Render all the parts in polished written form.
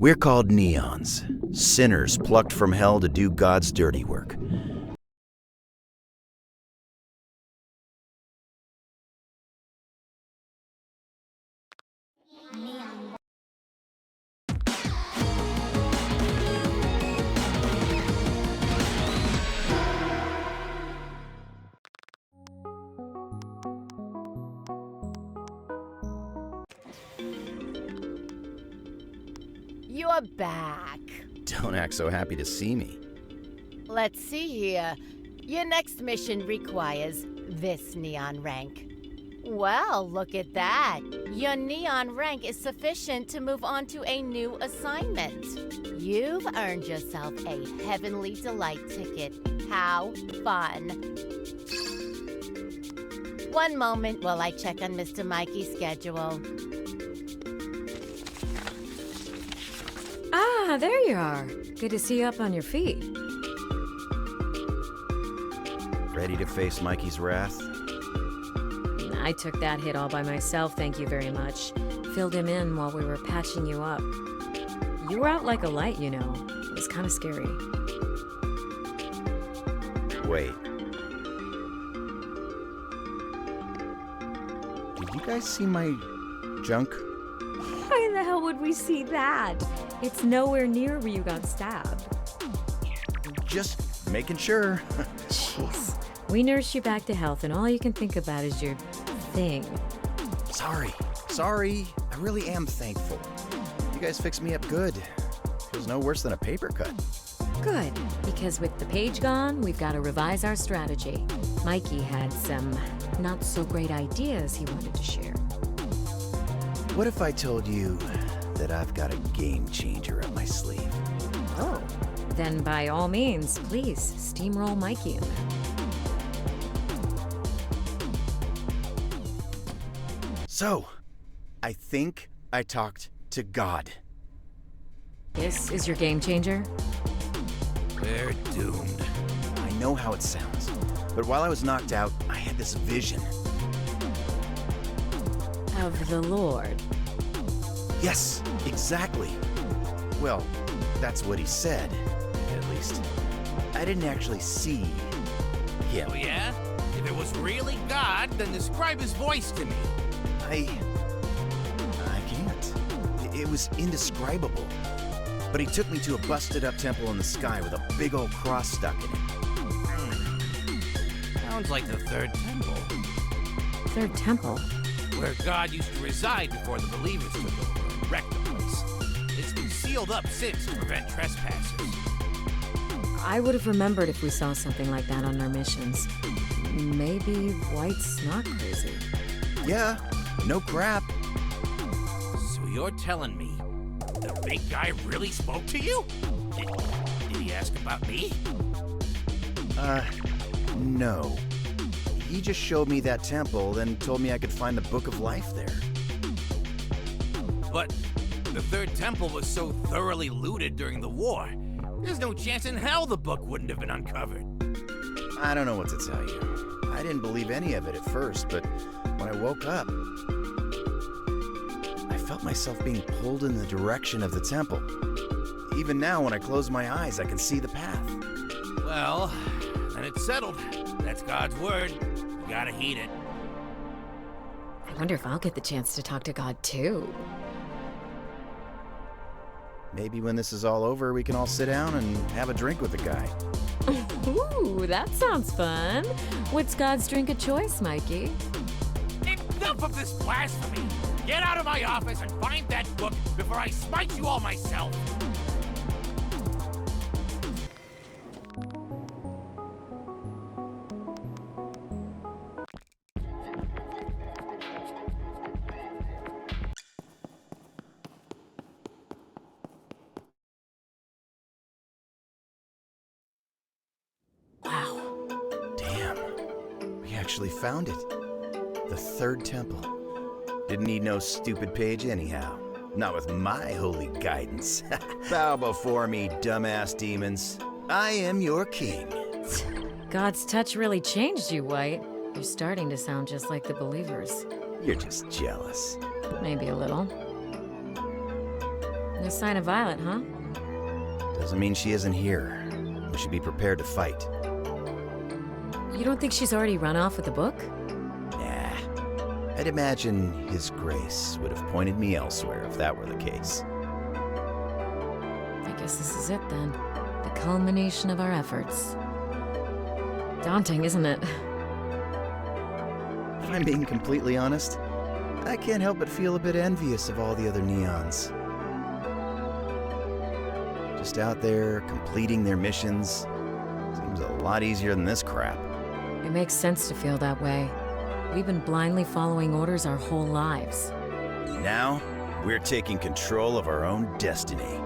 We're called Neons, sinners plucked from hell to do God's dirty work. You're back. Don't act so happy to see me. Let's see here. Your next mission requires this neon rank. Well, look at that. Your neon rank is sufficient to move on to a new assignment. You've earned yourself a Heavenly Delight ticket. How fun. One moment while I check on Mr. Mikey's schedule. Ah, there you are. Good to see you up on your feet. Ready to face Mikey's wrath? I took that hit all by myself, thank you very much. Filled him in while we were patching you up. You were out like a light, you know. It was kind of scary. Wait. Did you guys see my junk? Why the hell would we see that? It's nowhere near where you got stabbed. Just making sure. Jeez. We nursed you back to health, and all you can think about is your thing. Sorry. I really am thankful. You guys fixed me up good. Feels no worse than a paper cut. Good, because with the page gone, we've got to revise our strategy. Mikey had some not so great ideas he wanted to share. What if I told you that I've got a game changer up my sleeve? Oh. Then by all means, please steamroll Mikey in there. So, I think I talked to God. This is your game changer? We're doomed. I know how it sounds, but while I was knocked out, I had this vision. Of the Lord. Yes, exactly. Well, that's what he said, at least. I didn't actually see him. Oh yeah? If it was really God, then describe his voice to me. I can't. It was indescribable. But he took me to a busted-up temple in the sky with a big old cross stuck in it. Sounds like the Third Temple, Third Temple? where God used to reside before the believers took over and wrecked the place. It's been sealed up since to prevent trespassers. I would have remembered if we saw something like that on our missions. Maybe White's not crazy. Yeah, no crap. So you're telling me the big guy really spoke to you? Did he ask about me? No. He just showed me that temple, then told me I could find the Book of Life there. But the Third Temple was so thoroughly looted during the war. There's no chance in hell the book wouldn't have been uncovered. I don't know what to tell you. I didn't believe any of it at first, but when I woke up, I felt myself being pulled in the direction of the temple. Even now, when I close my eyes, I can see the path. Well, then it's settled. That's God's word. You gotta heed it. I wonder if I'll get the chance to talk to God too. Maybe when this is all over, we can all sit down and have a drink with the guy. Ooh, that sounds fun. What's God's drink of choice, Mikey? Enough of this blasphemy! Get out of my office and find that book before I smite you all myself! Wow. Damn. We actually found it. The Third Temple. Didn't need no stupid page anyhow. Not with my holy guidance. Bow before me, dumbass demons. I am your king. God's touch really changed you, White. You're starting to sound just like the believers. You're just jealous. Maybe a little. No sign of Violet, huh? Doesn't mean she isn't here. We should be prepared to fight. You don't think she's already run off with the book? Nah. I'd imagine His Grace would have pointed me elsewhere if that were the case. I guess this is it then. The culmination of our efforts. Daunting, isn't it? If I'm being completely honest, I can't help but feel a bit envious of all the other Neons. Just out there, completing their missions. Seems a lot easier than this crap. It makes sense to feel that way. We've been blindly following orders our whole lives. Now, we're taking control of our own destiny.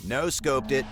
No scoped it.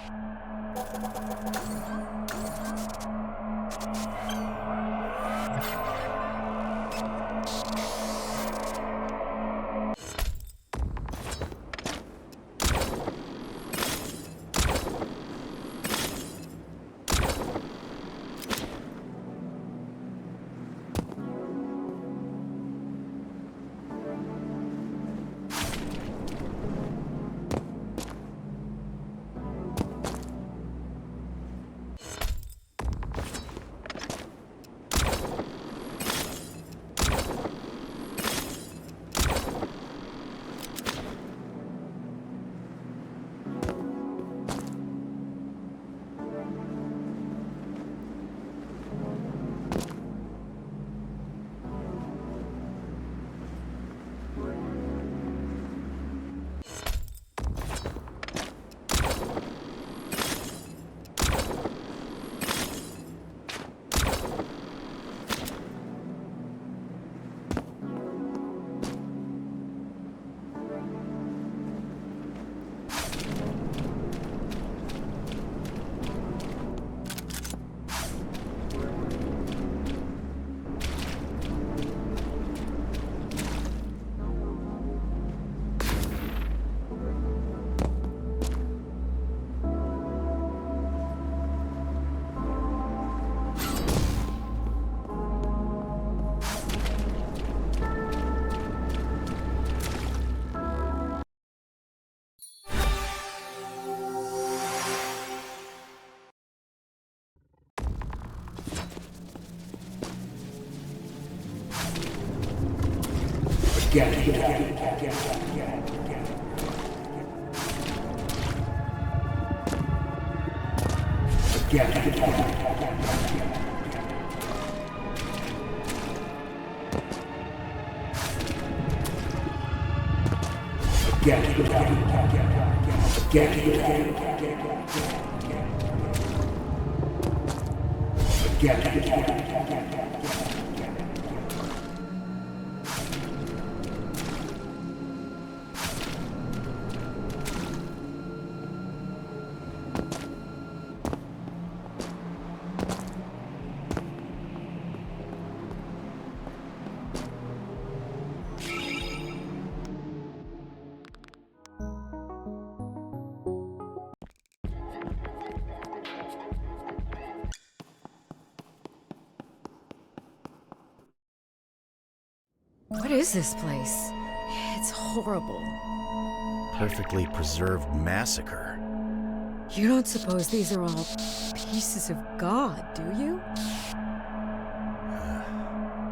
What is this place? It's horrible. Perfectly preserved massacre. You don't suppose these are all pieces of God, do you?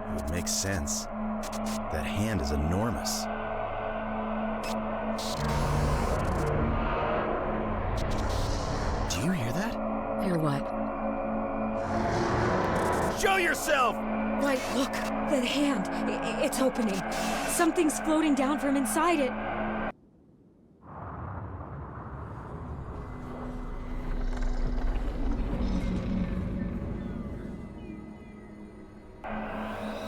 It would make sense. That hand is enormous. Do you hear that? Hear what? Show yourself! Right, look! The hand! It's opening. Something's floating down from inside it.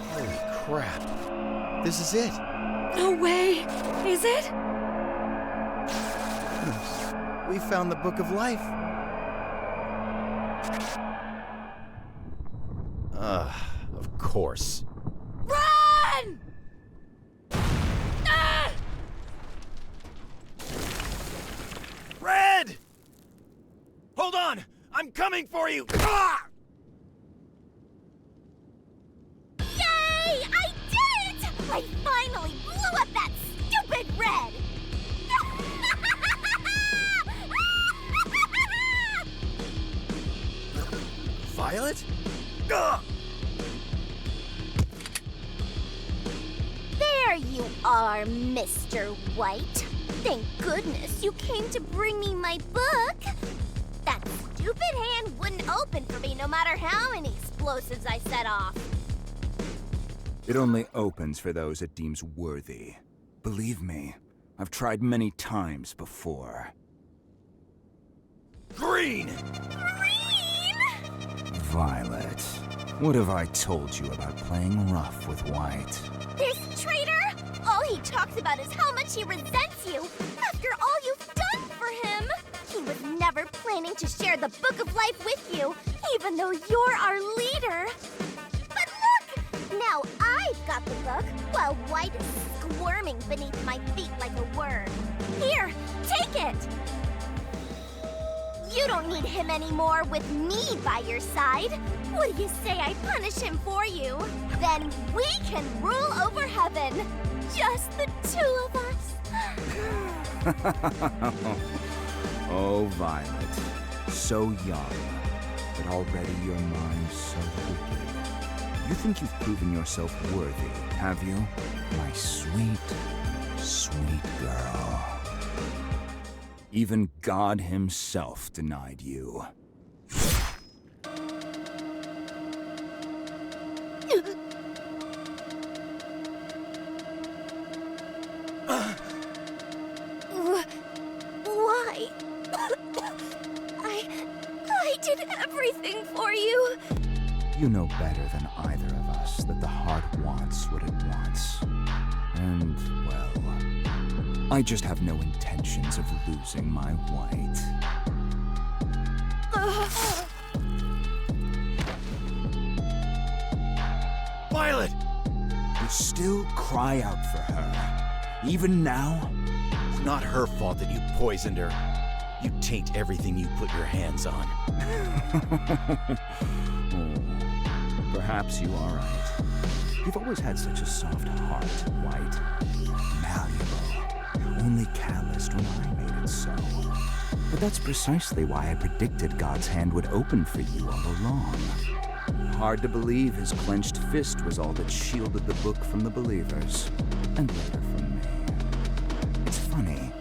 Holy crap. This is it. No way! Is it? We found the Book of Life. Of course. Run! Ah! Red! Hold on! I'm coming for you! Ah! Yay! I did it! I finally blew up that stupid Red! Violet? Ugh! There you are, Mr. White. Thank goodness you came to bring me my book. That stupid hand wouldn't open for me no matter how many explosives I set off. It only opens for those it deems worthy. Believe me, I've tried many times before. Green! Violet, what have I told you about playing rough with White? This traitor? All he talks about is how much he resents you after all you've done for him. He was never planning to share the Book of Life with you, even though you're our leader. But look! Now I've got the book, while White is squirming beneath my feet like a worm. Here, take it! You don't need him anymore with me by your side. What do you say I punish him for you? Then we can rule over heaven. Just the two of us. Oh, Violet, so young, but already your mind so wicked. You think you've proven yourself worthy, have you? My sweet, sweet girl. Even God himself denied you. Why? I did everything for you. You know better than either of us that the heart wants what it wants. And, well, I just have no intentions of losing my White. Violet! You still cry out for her, even now? It's not her fault that you poisoned her. You taint everything you put your hands on. Oh, perhaps you are right. You've always had such a soft heart, White. Malleable. Only calloused when I made it so. But that's precisely why I predicted God's hand would open for you all along. Hard to believe his clenched fist was all that shielded the book from the believers, and later from me. It's funny.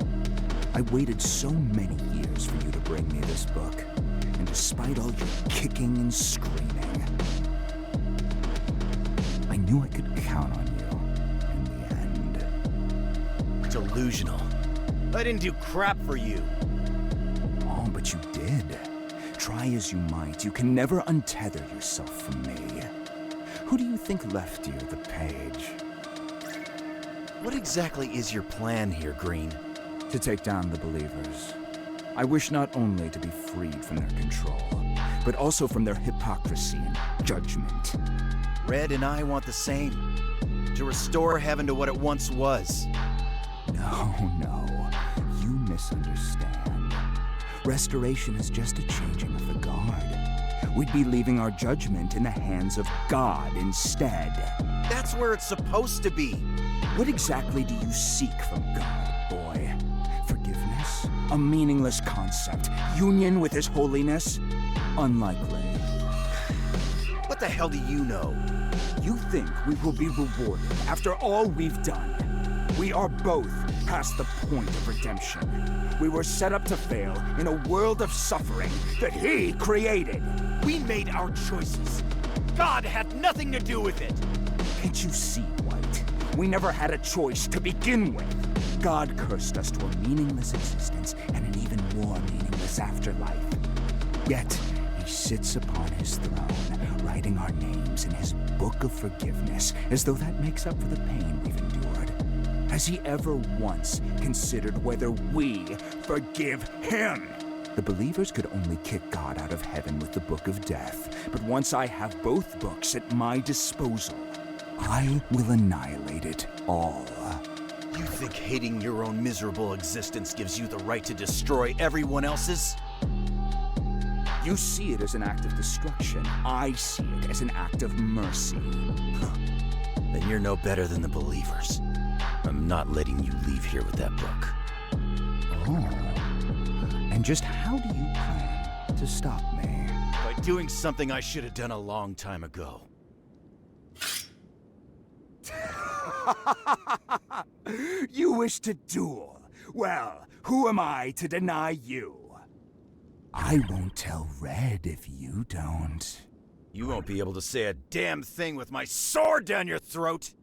I waited so many years for you to bring me this book, and despite all your kicking and screaming, I knew I could count on you in the end. Delusional. I didn't do crap for you. Oh, but you did. Try as you might, you can never untether yourself from me. Who do you think left you the page? What exactly is your plan here, Green? To take down the believers. I wish not only to be freed from their control, but also from their hypocrisy and judgment. Red and I want the same. To restore heaven to what it once was. No, you misunderstand. Restoration is just a changing of the guard. we'd be leaving our judgment in the hands of God instead. That's where it's supposed to be. What exactly do you seek from God, boy? Forgiveness? A meaningless concept. Union with His holiness? Unlikely. What the hell do you know? You think we will be rewarded after all we've done? We are both past the point of redemption. We were set up to fail in a world of suffering that He created. We made our choices. God had nothing to do with it. Can't you see, White? We never had a choice to begin with. God cursed us to a meaningless existence and an even more meaningless afterlife. Yet, He sits upon His throne, writing our names in His book of forgiveness, as though that makes up for the pain we've endured. Has He ever once considered whether we forgive Him? The believers could only kick God out of heaven with the Book of Death, but once I have both books at my disposal, I will annihilate it all. You think hating your own miserable existence gives you the right to destroy everyone else's? You see it as an act of destruction. I see it as an act of mercy. Then you're no better than the believers. I'm not letting you leave here with that book. Oh. And just how do you plan to stop me? By doing something I should have done a long time ago. You wish to duel? Well, who am I to deny you? I won't tell Red if you don't. You won't be able to say a damn thing with my sword down your throat!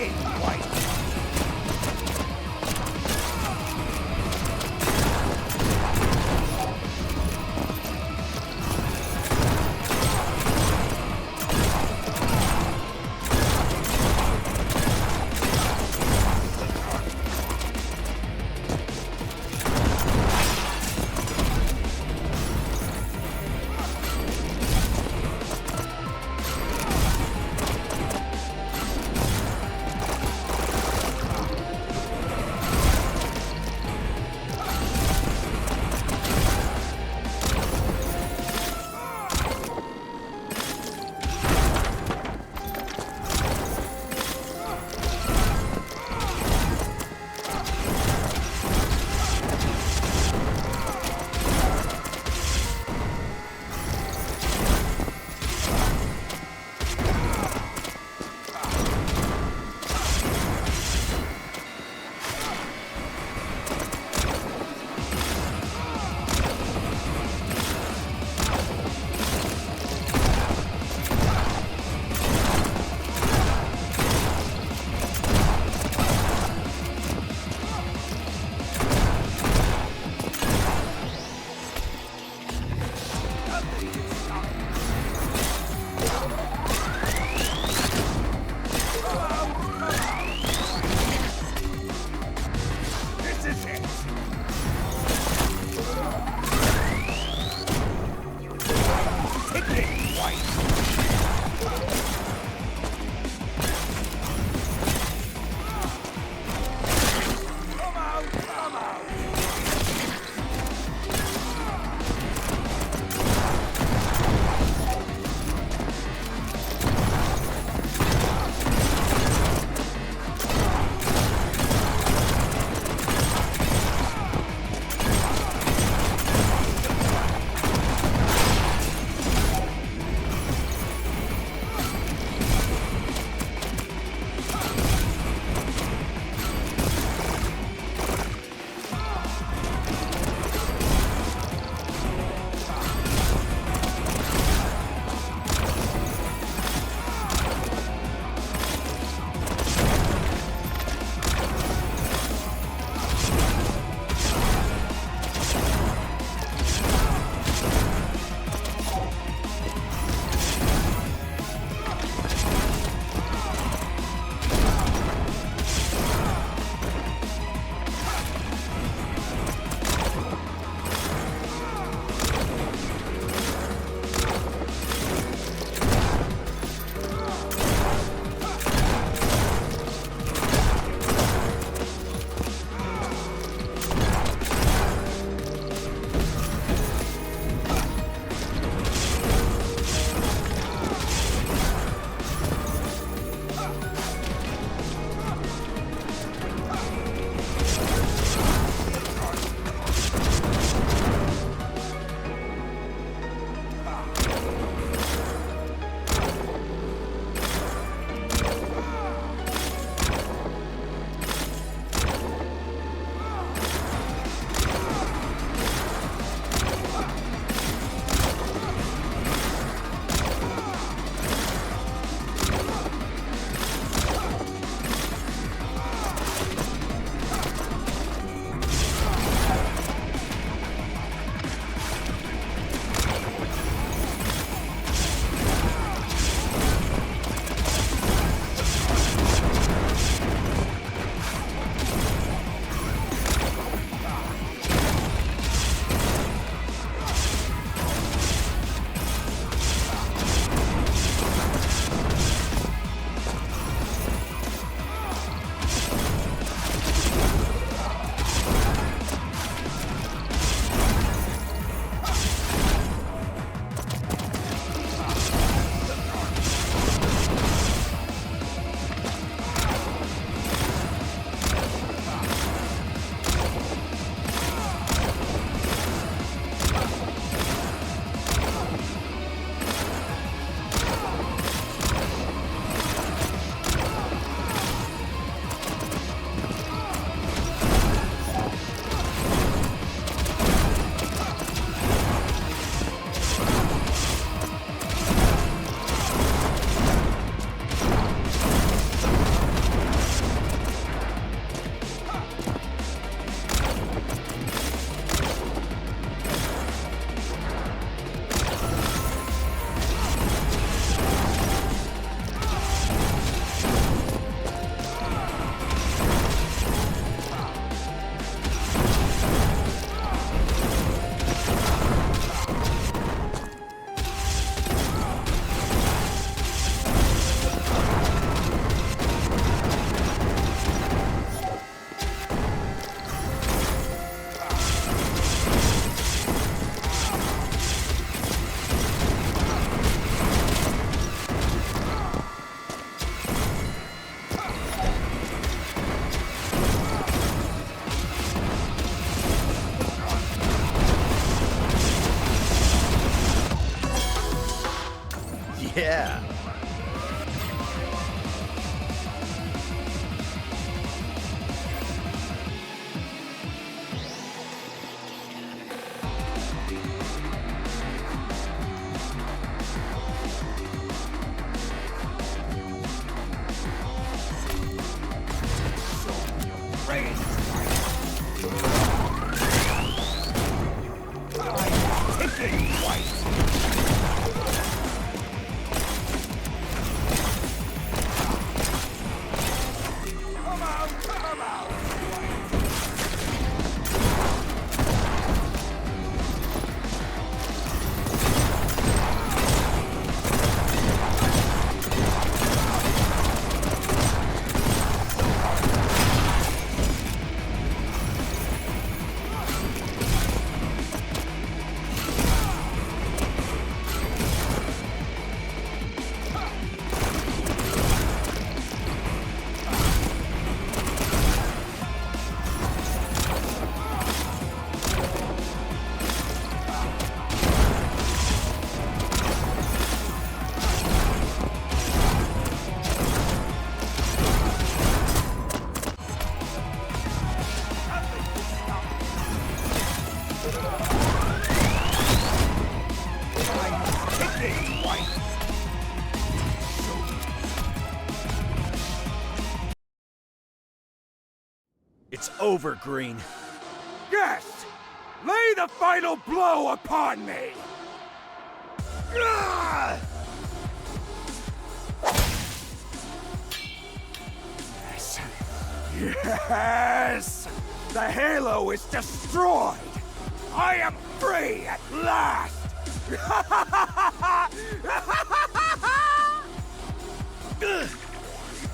Get white. It's over, Green. Yes! Lay the final blow upon me! Ah! Yes! Yes! The Halo is destroyed! I am free at last!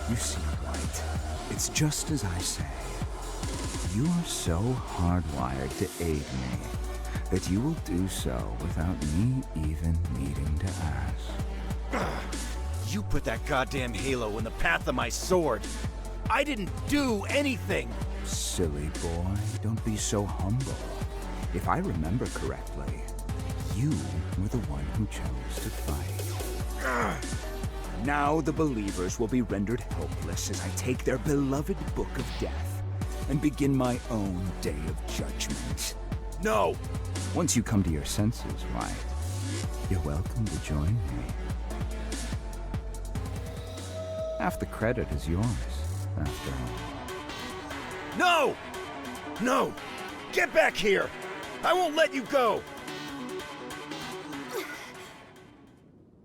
You see, White, it's just as I say. You are so hardwired to aid me that you will do so without me even needing to ask. You put that goddamn Halo in the path of my sword. I didn't do anything. Silly boy, don't be so humble. If I remember correctly, you were the one who chose to fight. Now the believers will be rendered helpless as I take their beloved Book of Death and begin my own day of judgment. No! Once you come to your senses, White, you're welcome to join me. Half the credit is yours, after all. No! No! Get back here! I won't let you go!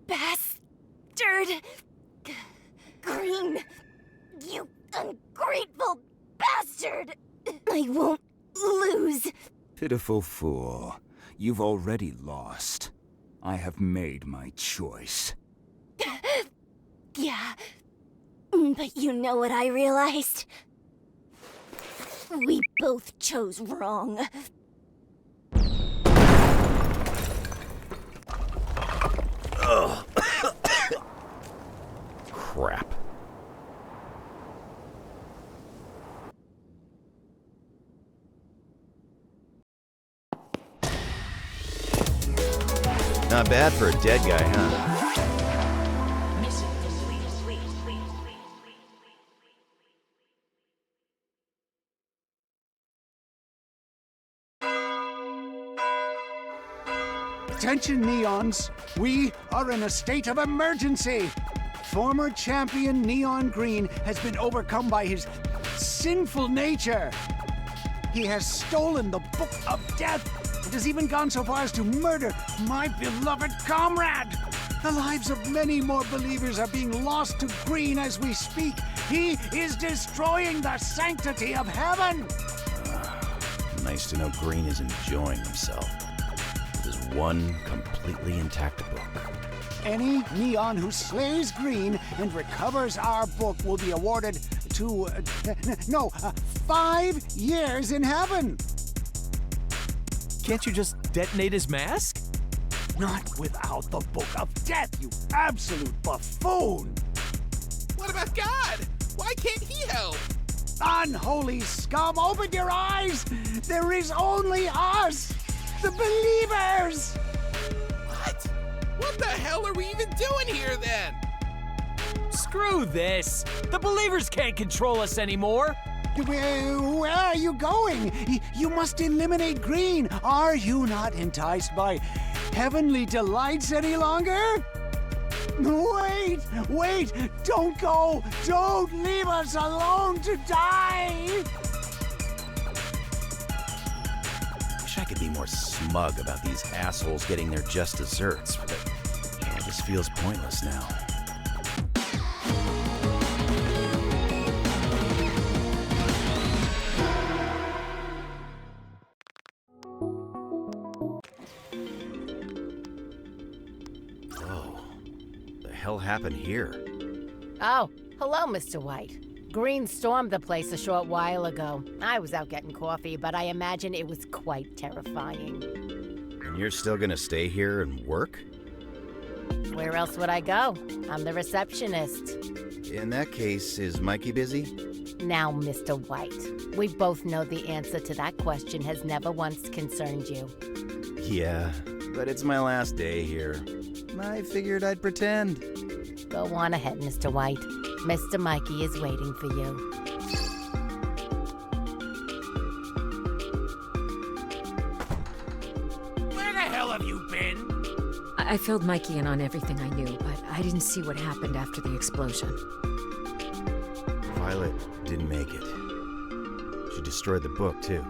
Bastard! Green! You ungrateful bastard! I won't lose. Pitiful fool. You've already lost. I have made my choice. Yeah. But you know what I realized? We both chose wrong. Crap. Not bad for a dead guy, huh? Attention, Neons! We are in a state of emergency! Former champion Neon Green has been overcome by his sinful nature. He has stolen the Book of Death and has even gone so far as to murder my beloved comrade. The lives of many more believers are being lost to Green as we speak. He is destroying the sanctity of heaven. Nice to know Green is enjoying himself. There's one completely intact book. Any Neon who slays Green and recovers our book will be awarded 5 years in heaven. Can't you just detonate his mask? Not without the Book of Death, you absolute buffoon! What about God? Why can't he help? Unholy scum, open your eyes! There is only us, the believers! What? What the hell are we even doing here then? Screw this! The believers can't control us anymore! Where are you going? You must eliminate Green. Are you not enticed by heavenly delights any longer? Wait! Don't go! Don't leave us alone to die! Wish I could be more smug about these assholes getting their just desserts, but all this feels pointless now. Hell happened here? Oh, hello, Mr. White. Green stormed the place a short while ago. I was out getting coffee, but I imagine it was quite terrifying. And you're still gonna stay here and work? Where else would I go? I'm the receptionist. In that case, is Mikey busy? Now, Mr. White, we both know the answer to that question has never once concerned you. Yeah, but it's my last day here. I figured I'd pretend. Go on ahead, Mr. White. Mr. Mikey is waiting for you. Where the hell have you been? I filled Mikey in on everything I knew, but I didn't see what happened after the explosion. Violet didn't make it. She destroyed the book, too.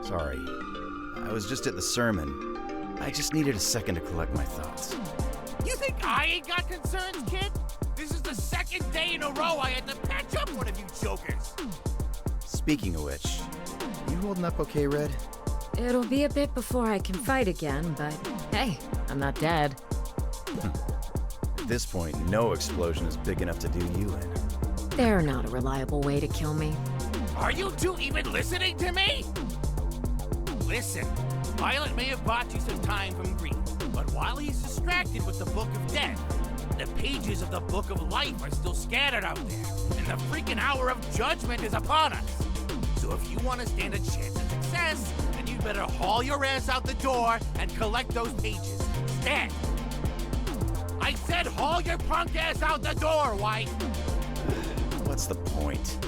Sorry. I was just at the sermon. I just needed a second to collect my thoughts. You think I ain't got concerns, kid? This is the second day in a row I had to patch up one of you jokers. Speaking of which, you holding up okay, Red? It'll be a bit before I can fight again, but hey, I'm not dead. At this point, no explosion is big enough to do you in. They're not a reliable way to kill me. Are you two even listening to me? Listen, Violet may have bought you some time from Green, but while he's distracted with the Book of Death, the pages of the Book of Life are still scattered out there, and the freaking hour of judgment is upon us. So if you want to stand a chance at success, then you'd better haul your ass out the door and collect those pages. Stand! I said haul your punk ass out the door, White! What's the point?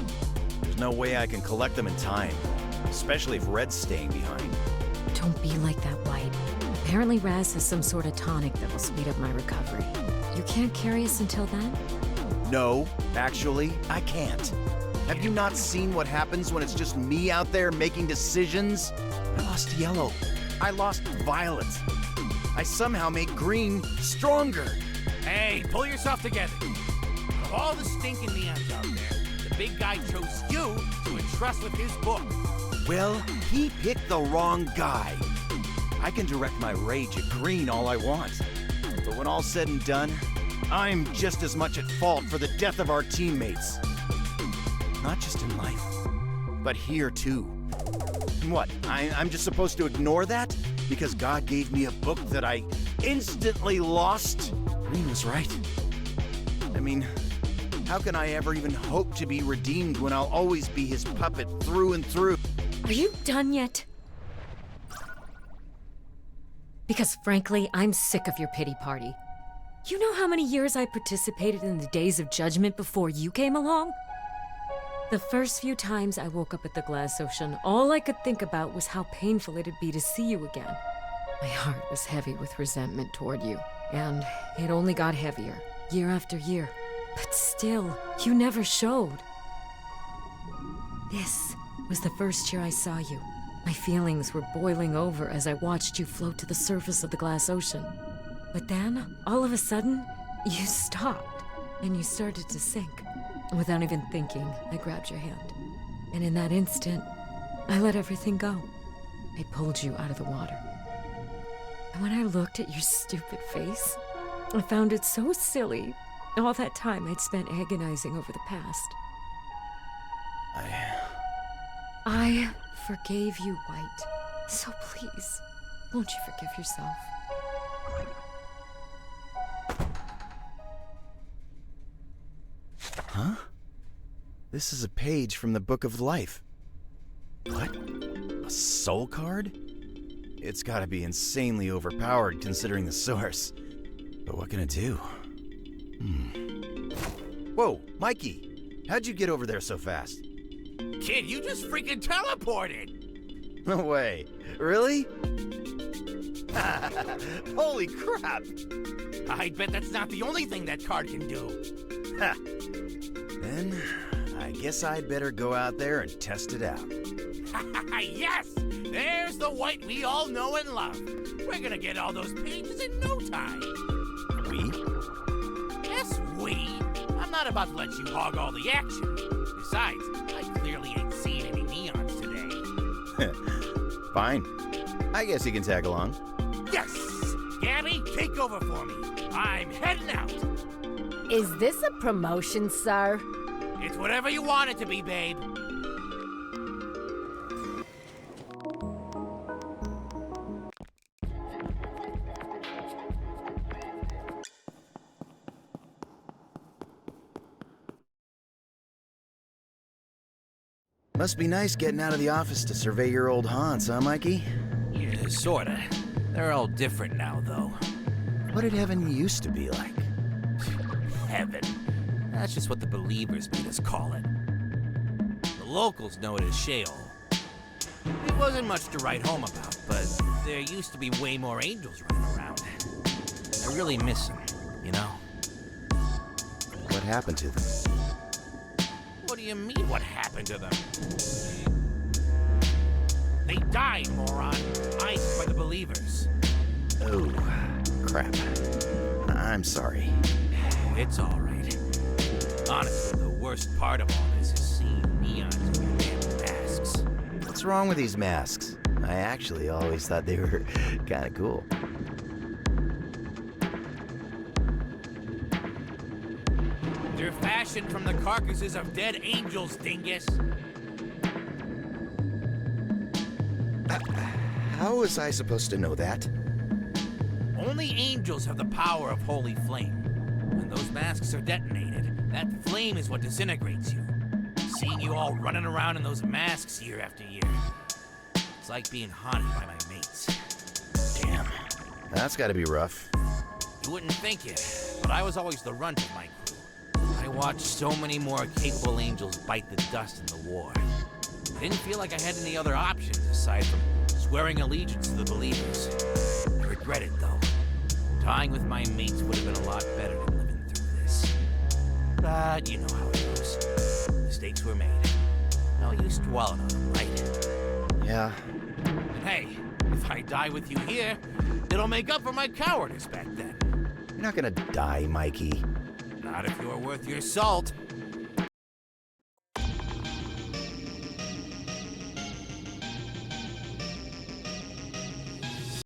There's no way I can collect them in time, especially if Red's staying behind. Don't be like that, White. Apparently Raz has some sort of tonic that will speed up my recovery. You can't carry us until then? No, actually, I can't. Have you not seen what happens when it's just me out there making decisions? I lost Yellow. I lost Violet. I somehow made Green stronger. Hey, pull yourself together. Of all the stinking neons out there, the big guy chose you to entrust with his book. Well, he picked the wrong guy. I can direct my rage at Green all I want. But when all's said and done, I'm just as much at fault for the death of our teammates. Not just in life, but here too. What, I'm just supposed to ignore that? Because God gave me a book that I instantly lost? Green was right. I mean, how can I ever even hope to be redeemed when I'll always be his puppet through and through? Are you done yet? Because frankly, I'm sick of your pity party. You know how many years I participated in the Days of Judgment before you came along? The first few times I woke up at the Glass Ocean, all I could think about was how painful it'd be to see you again. My heart was heavy with resentment toward you, and it only got heavier, year after year. But still, you never showed. This was the first year I saw you. My feelings were boiling over as I watched you float to the surface of the Glass Ocean. But then, all of a sudden, you stopped, and you started to sink. Without even thinking, I grabbed your hand. And in that instant, I let everything go. I pulled you out of the water. And when I looked at your stupid face, I found it so silly. All that time I'd spent agonizing over the past. I forgave you, White. So please, won't you forgive yourself? Huh? This is a page from the Book of Life. What? A soul card? It's gotta be insanely overpowered considering the source. But what can it do? Whoa, Mikey! How'd you get over there so fast? Kid, you just freaking teleported! No way. Really? Holy crap! I bet that's not the only thing that card can do. Ha. Then, I guess I'd better go out there and test it out. Yes! There's the White we all know and love. We're gonna get all those pages in no time. We? Yes, we. I'm not about to let you hog all the action. Besides, I clearly ain't seen any neons today. Fine. I guess you can tag along. Yes! Gabby, take over for me. I'm heading out. Is this a promotion, sir? It's whatever you want it to be, babe. Must be nice getting out of the office to survey your old haunts, huh, Mikey? Yeah, sorta. They're all different now, though. What did heaven used to be like? Heaven. That's just what the believers made us call it. The locals know it as Sheol. It wasn't much to write home about, but there used to be way more angels running around. I really miss them, you know? What happened to them? What do you mean, what happened to them? They died, moron. Iced by the believers. Oh, crap. I'm sorry. It's all right. Honestly, the worst part of all this is seeing neons in your damn masks. What's wrong with these masks? I actually always thought they were kind of cool. They're fashioned from the carcasses of dead angels, dingus. How was I supposed to know that? Only angels have the power of holy flame. When those masks are detonated, that flame is what disintegrates you. Seeing you all running around in those masks year after year. It's like being haunted by my mates. Damn. That's gotta be rough. You wouldn't think it, but I was always the runt of my crew. I watched so many more capable angels bite the dust in the war. I didn't feel like I had any other options aside from swearing allegiance to the believers. I regret it, though. Dying with my mates would have been a lot better than living through this. But you know how it goes. Mistakes were made. No use dwelling on them, right? Yeah. And hey, if I die with you here, it'll make up for my cowardice back then. You're not gonna die, Mikey. Not if you're worth your salt.